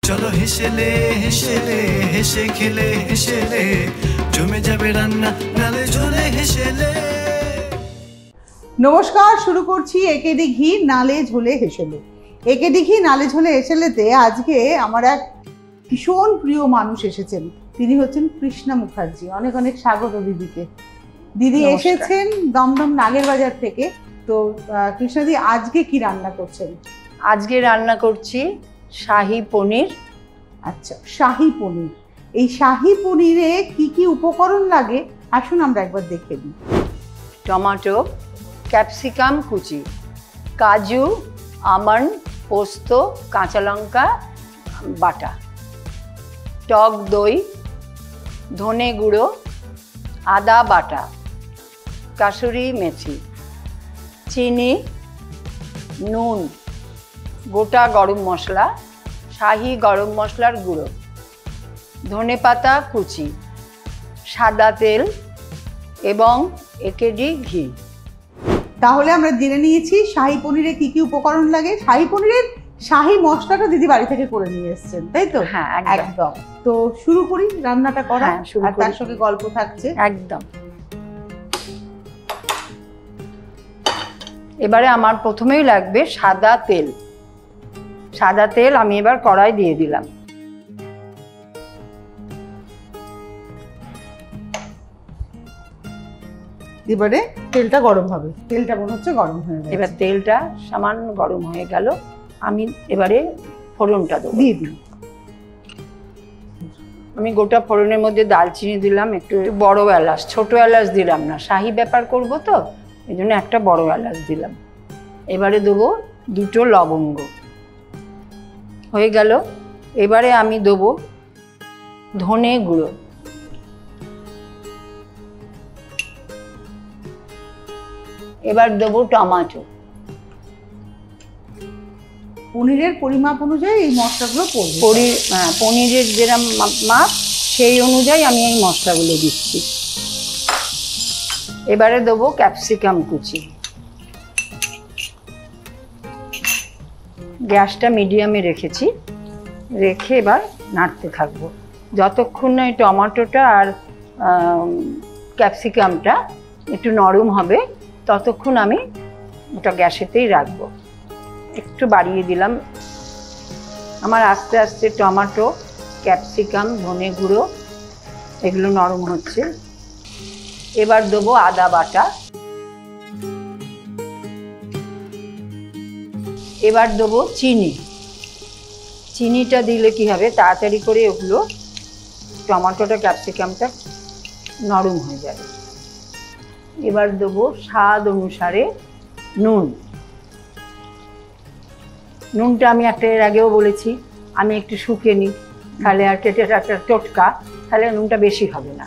চলো হেসেলে হেসেলে হেসে খেলে হেসেলে জমে যাবে রান্না নালে ঝোলে হেসেলে। নমস্কার, শুরু করছি একেডি ঘি নালে ঝোলে হেসেলে। একেডি ঘি নালে ঝোলে হেসেলেতে আজকে আমার এক ভীষণ প্রিয় মানুষ এসেছেন। তিনি হচ্ছেন কৃষ্ণা মুখার্জি। অনেক অনেক স্বাগত দিদিকে। দিদি এসেছেন দমদম নাগের বাজার থেকে। তো কৃষ্ণাদি, আজকে কি রান্না করছেন? আজকে রান্না করছি শাহী পনির। আচ্ছা, শাহী পনির। এই শাহী পনিরে কি কি উপকরণ লাগে আসুন আমরা একবার দেখে নিই। টমেটো, ক্যাপসিকাম কুচি, কাজু, আমন্ড, পোস্ত, কাঁচা লঙ্কা বাটা, টক দই, ধনে গুঁড়ো, আদা বাটা, কাসুরি মেথি, চিনি, নুন, গোটা গরম মশলা, শাহী গরম মশলার গুঁড়ো, ধনেপাতা কুচি, সাদা তেল এবং একেডি ঘি। তাহলে আমরা জেনে নিয়েছি শাহী পনিরে কি কি উপকরণ লাগে। শাহী পনিরের শাহী মশলাটা দিদি বাড়ি থেকে করে নিয়ে এসেছেন, তাই তো? হ্যাঁ, একদম। তো শুরু করি রান্নাটা করা। আর তার সঙ্গে গল্প থাকছে। একদম। এবারে আমার প্রথমেই লাগবে সাদা তেল। সাদা তেল আমি এবার কড়াই দিয়ে দিলাম। এবারে তেলটা গরম হবে। তেলটা মনে হচ্ছে গরম হয়ে গেছে। এবার তেলটা সামান্য গরম হয়ে গেল। আমি এবারে ফোড়নটা দেবো। দিয়ে দিই। আমি গোটা ফোড়নের মধ্যে দালচিনি দিলাম, একটু বড় এলাচ, ছোট এলাচ দিলাম না, শাহী ব্যাপার করব তো এই জন্য একটা বড় এলাচ দিলাম। এবারে দেবো দুটো লবঙ্গ। হয়ে গেল। এবারে আমি দেবো ধনে গুঁড়ো, এবার দেবো টমেটো। পনিরের পরিমাপ অনুযায়ী এই মশলাগুলো পড়বে। পনিরের যেরকম মাপ সেই অনুযায়ী আমি এই মশলাগুলো দিচ্ছি। এবারে দেবো ক্যাপসিকাম কুচি। গ্যাসটা মিডিয়ামে রেখেছি, রেখে এবার নাড়তে থাকবো যতক্ষণ না এই টমেটোটা আর ক্যাপসিকামটা একটু নরম হবে ততক্ষণ আমি ওটা গ্যাসেতেই রাখবো। একটু বাড়িয়ে দিলাম। আমার আস্তে আস্তে টমেটো, ক্যাপসিকাম, ধনে গুঁড়ো এগুলো নরম হচ্ছে। এবার দেবো আদা বাটা। এবার দেবো চিনি। চিনিটা দিলে কি হবে, তাড়াতাড়ি করে ওগুলো টমেটোটা ক্যাপসিকামটা নরম হয়ে যাবে। এবার দেবো স্বাদ অনুসারে নুন। নুনটা আমি এর আগেও বলেছি আমি একটু শুকিয়ে নিই, তাহলে আর কেটে একটা টোটকা, তাহলে নুনটা বেশি হবে না।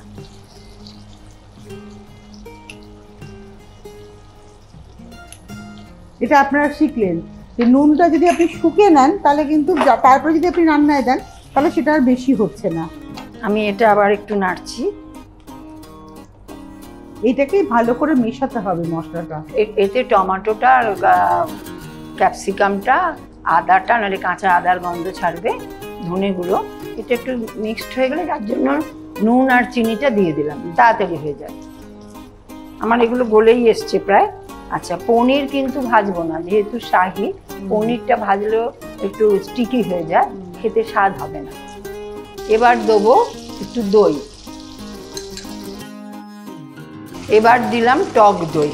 এটা আপনারা শিখলেন যে নুনটা যদি আপনি শুকিয়ে নেন তাহলে কিন্তু তারপরে যদি আপনি রান্নায় দেন তাহলে সেটা আর বেশি হচ্ছে না। আমি এটা আবার একটু নাড়ছি। এইটাকে ভালো করে মেশাতে হবে মশলাটা। এতে টমেটোটা আর ক্যাপসিকামটা, আদাটা নাহলে কাঁচা আদার গন্ধ ছাড়বে, ধনে গুঁড়ো এটা একটু মিক্সড হয়ে গেলে তার জন্য নুন আর চিনিটা দিয়ে দিলাম, তাড়াতাড়ি হয়ে যায়। আমার এগুলো গলেই এসছে প্রায়। আচ্ছা, পনির কিন্তু ভাজবো না, যেহেতু শাহী পনিরটা ভাজলেও একটু স্টিকি হয়ে যায়, খেতে স্বাদ হবে না। এবার দেবো একটু দই। এবার দিলাম টক দই।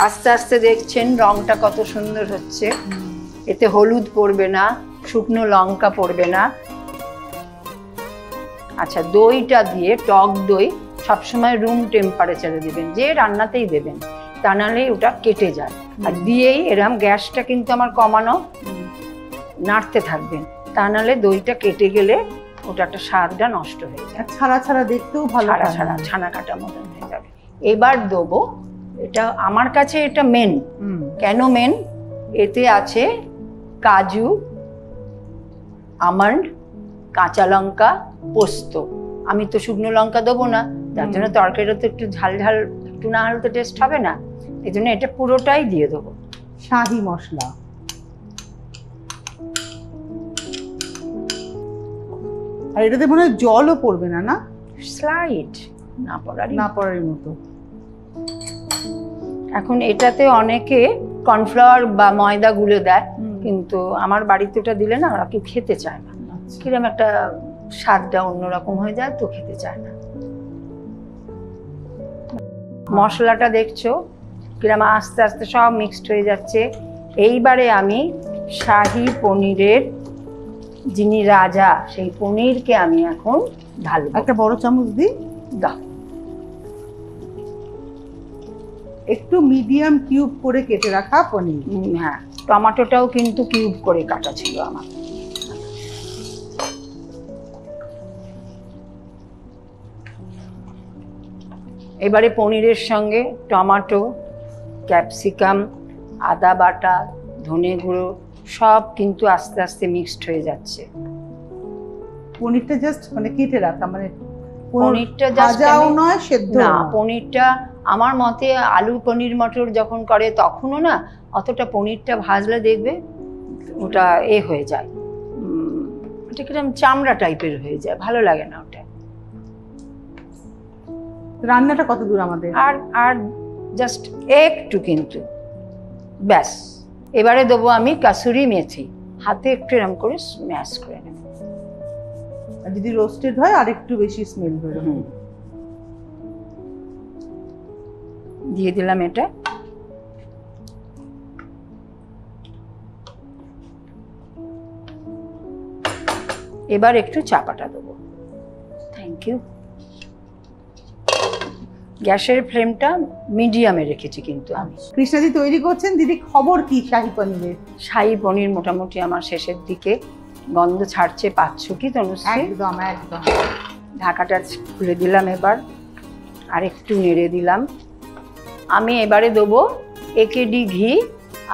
আস্তে আস্তে দেখছেন রংটা কত সুন্দর হচ্ছে। এতে হলুদ পড়বে না, শুকনো লঙ্কা পড়বে না। আচ্ছা, দইটা দিয়ে, টক দই সবসময় রুম টেম্পারেচারে দেবেন, যে রান্নাতেই দেবেন, তা নাহলে ওটা কেটে যায়। আর দিয়েই এরকম গ্যাসটা কিন্তু আমার কমানো, নাড়তে থাকবেন, তা নাহলে দইটা কেটে গেলে ওটা একটা স্বাদটা নষ্ট হয়ে যায়। ছাড়া ছাড়া দেখতেও ভালো, ছানা কাটা মতন হয়ে যাবে। এবার দেবো, এটা আমার কাছে এটা মেন। কেন মেন? এতে আছে কাজু, আমন্ড, কাঁচা লঙ্কা, পোস্ত। আমি তো শুকনো লঙ্কা দেবো না, যার জন্য তরকারিটা তো একটু ঝাল ঝাল, একটু না হলে তো টেস্ট হবে না। এই জন্য এটা পুরোটাই দিয়ে দেবো। শাহি মশলা, আর এটাতে মনে হয় জলও পড়বে না, না? স্লাইড না পড়ার মতো। এখন এটাতে অনেকে কর্নফ্লাওয়ার বা ময়দা গুলে দেয়, কিন্তু আমার বাড়িতে ওটা দিলে না ওরা কেউ খেতে চায় না। কিরকম একটা স্বাদটা অন্যরকম হয়ে যায়, তো খেতে চায় না। মশলাটা দেখছো কিরকম আস্তে আস্তে সব মিক্সড হয়ে যাচ্ছে। এইবারে আমি শাহি পনিরের, যিনি রাজা, সেই পনিরকে আমি এখন ঢালবো। একটা বড় চামচ দিই। দাও। একটু মিডিয়াম কিউব করে কেটে রাখা পনির। হ্যাঁ, টমেটোটাও কিন্তু কিউব করে কাটা ছিল আমার। এবারে পনিরের সঙ্গে টমেটো, ক্যাপসিকাম, আদা বাটা, ধনে গুঁড়ো সব কিন্তু আস্তে আস্তে মিক্সড হয়ে যাচ্ছে। পনিরটা জাস্ট মানে কেটে রাখা, মানে পনিরটা জাস্ট ভাজাও নয়, সেদ্ধ না। নয়। পনিরটা আমার মতে আলু পনির মটর যখন করে তখনও না অতটা পনিরটা ভাজলে দেখবে ওটা হয়ে যায়, ওটা কিরকম চামড়া টাইপের হয়ে যায়, ভালো লাগে না ওটা। রান্নাটা কত দূর আমাদের? আর জাস্ট একটু, কিন্তু ব্যাস। এবারে দেবো আমি কাসুরি মেথি, হাতে একটু এরকম করে স্ম্যাশ করে নেব। আর যদি রোস্টেড হয় আর একটু বেশি স্মেল বেরোবে। দিয়ে দিলাম এটা। এবার একটু চাপাটা দেবো। Thank you. গ্যাসের ফ্লেমটা মিডিয়ামে রেখেছি কিন্তু আমি। কৃষ্ণাদি তৈরি করছেন। দিদি, খবর কি শাহি পনিরের? শাহি পনির মোটামুটি আমার শেষের দিকে, গন্ধ ছাড়ছে, পাচ্ছ কি তনুশ্রী? একদম একদম। ঢাকাটা খুলে দিলাম এবার, আর একটু নেড়ে দিলাম। আমি এবারে দেবো একেডি ঘি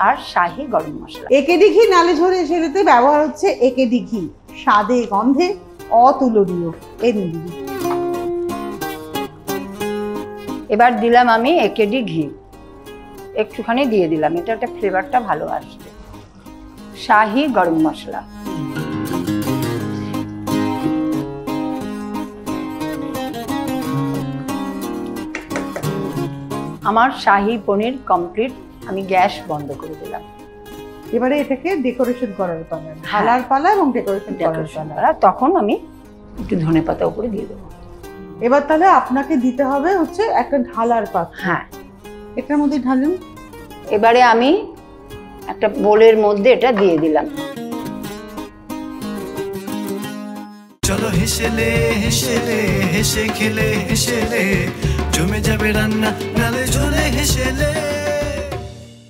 আর শাহি গরম মশলা। একেডি ঘি নালে ঝোলে এসেলেতে ব্যবহার হচ্ছে একেডি ঘি, স্বাদে গন্ধে অতুলনীয়। এই নিন দিদি। এবার দিলাম আমি একেডি ঘি, একটুখানি দিয়ে দিলাম, এটা একটা ফ্লেভারটা ভালো আসবে। শাহি গরম মশলা, আমার শাহি পনির কমপ্লিট। আমি গ্যাস বন্ধ করে দিলাম। এবারে এটাকে ডেকোরেশন করার পালা, ঢালার পালা এবং ডেকোরেশন করার পালা। তখন আমি একটু ধনেপাতা উপরে দিয়ে দেবো। এবার তাহলে আপনাকে দিতে হবে হচ্ছে একটা ঢালার পাত্র। হ্যাঁ, এটার মধ্যে ঢালুন। এবারে আমি একটা বোলের মধ্যে এটা দিয়ে দিলাম। চলো হেসেলে হেসেলে হেসে খেলে হেসেলে জমে যাবে রান্না নালে ঝোলে হেসেলে।